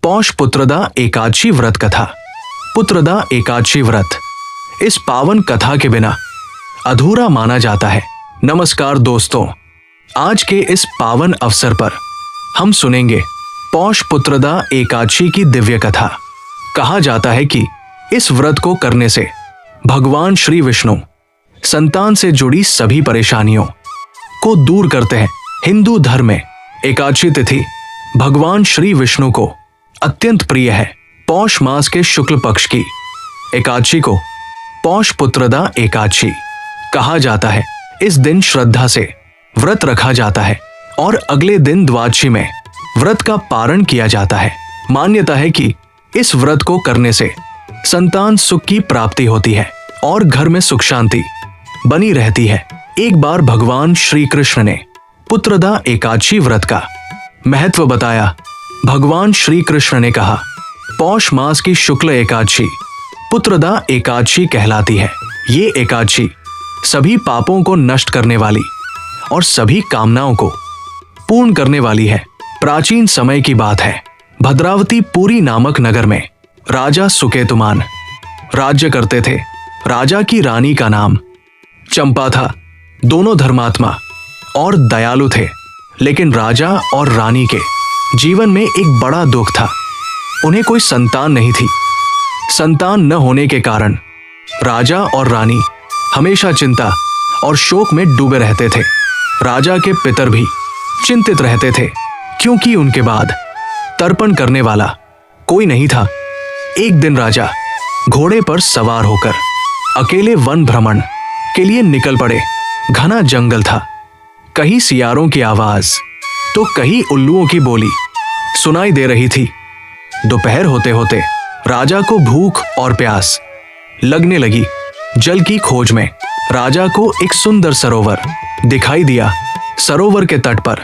पौष पुत्रदा एकादशी व्रत कथा। पुत्रदा एकादशी व्रत इस पावन कथा के बिना अधूरा माना जाता है। नमस्कार दोस्तों, आज के इस पावन अवसर पर हम सुनेंगे पौष पुत्रदा एकादशी की दिव्य कथा। कहा जाता है कि इस व्रत को करने से भगवान श्री विष्णु संतान से जुड़ी सभी परेशानियों को दूर करते हैं। हिंदू धर्म में एकादशी तिथि भगवान श्री विष्णु को अत्यंत प्रिय है। पौष मास के शुक्ल पक्ष की एकादशी को पौष पुत्रदा एकादशी कहा जाता है। इस दिन श्रद्धा से व्रत रखा जाता है और अगले दिन द्वादशी में व्रत का पारण किया जाता है। मान्यता है कि इस व्रत को करने से संतान सुख की प्राप्ति होती है और घर में सुख शांति बनी रहती है। एक बार भगवान श्री कृष्ण ने पुत्रदा एकादशी व्रत का महत्व बताया। भगवान श्री कृष्ण ने कहा, पौष मास की शुक्ल एकादशी पुत्रदा एकादशी कहलाती है। ये एकादशी सभी पापों को नष्ट करने वाली और सभी कामनाओं को पूर्ण करने वाली है। प्राचीन समय की बात है। भद्रावती पुरी नामक नगर में राजा सुकेतुमान राज्य करते थे। राजा की रानी का नाम चंपा था। दोनों धर्मात्मा और दयालु थे, लेकिन राजा और रानी के जीवन में एक बड़ा दुख था। उन्हें कोई संतान नहीं थी। संतान न होने के कारण राजा और रानी हमेशा चिंता और शोक में डूबे रहते थे। राजा के पितर भी चिंतित रहते थे, क्योंकि उनके बाद तर्पण करने वाला कोई नहीं था। एक दिन राजा घोड़े पर सवार होकर अकेले वन भ्रमण के लिए निकल पड़े। घना जंगल था। कहीं सियारों की आवाज तो कहीं उल्लुओं की बोली सुनाई दे रही थी। दोपहर होते होते राजा को भूख और प्यास लगने लगी। जल की खोज में राजा को एक सुंदर सरोवर दिखाई दिया। सरोवर के तट पर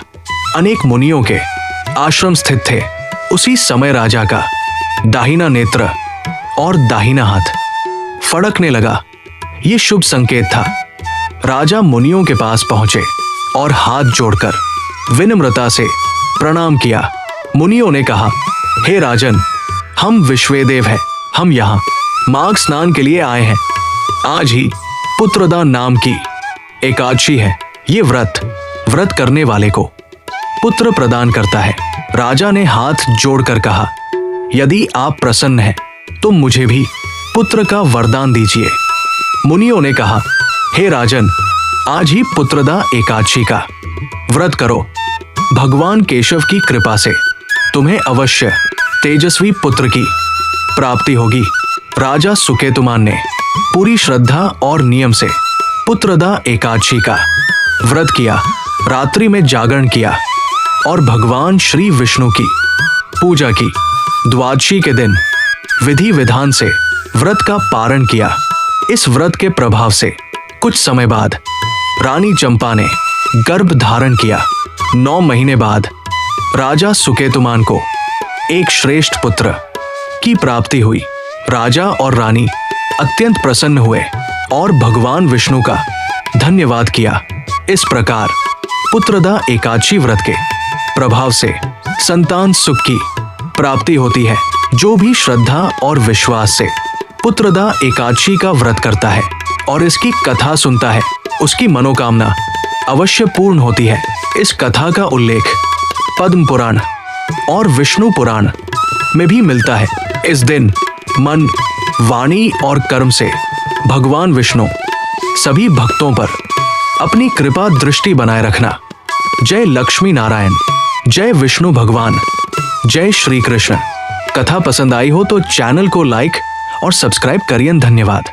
अनेक मुनियों के आश्रम स्थित थे। उसी समय राजा का दाहिना नेत्र और दाहिना हाथ फड़कने लगा। ये शुभ संकेत था। राजा मुनियों के पास पहुंचे और हाथ जोड़कर विनम्रता से प्रणाम किया। मुनियों ने कहा, हे राजन, हम विश्वेदेव हैं। हम यहाँ माघ स्नान के लिए आए हैं। आज ही पुत्रदा नाम की एकादशी है। ये व्रत करने वाले को पुत्र प्रदान करता है। राजा ने हाथ जोड़कर कहा, यदि आप प्रसन्न हैं तो मुझे भी पुत्र का वरदान दीजिए। मुनियों ने कहा, हे राजन, आज ही पुत्रदा एकादशी का व्रत करो। भगवान केशव की कृपा से तुम्हें अवश्य तेजस्वी पुत्र की प्राप्ति होगी। राजा सुकेतुमान ने पूरी श्रद्धा और नियम से पुत्रदा एकादशी का व्रत किया। रात्रि में जागरण किया और भगवान श्री विष्णु की पूजा की। द्वादशी के दिन विधि विधान से व्रत का पारण किया। इस व्रत के प्रभाव से कुछ समय बाद रानी चंपा ने गर्भ धारण किया। 9 महीने बाद राजा सुकेतुमान को एक श्रेष्ठ पुत्र की प्राप्ति हुई। राजा और रानी अत्यंत प्रसन्न हुए और भगवान विष्णु का धन्यवाद किया। इस प्रकार पुत्रदा एकादशी व्रत के प्रभाव से संतान सुख की प्राप्ति होती है। जो भी श्रद्धा और विश्वास से पुत्रदा एकादशी का व्रत करता है और इसकी कथा सुनता है, उसकी मनोकामना अवश्य पूर्ण होती है। इस कथा का उल्लेख पद्म पुराण और विष्णु पुराण में भी मिलता है। इस दिन मन, वाणी और कर्म से भगवान विष्णु सभी भक्तों पर अपनी कृपा दृष्टि बनाए रखना। जय लक्ष्मी नारायण, जय विष्णु भगवान, जय श्री कृष्ण। कथा पसंद आई हो तो चैनल को लाइक और सब्सक्राइब करिए। धन्यवाद।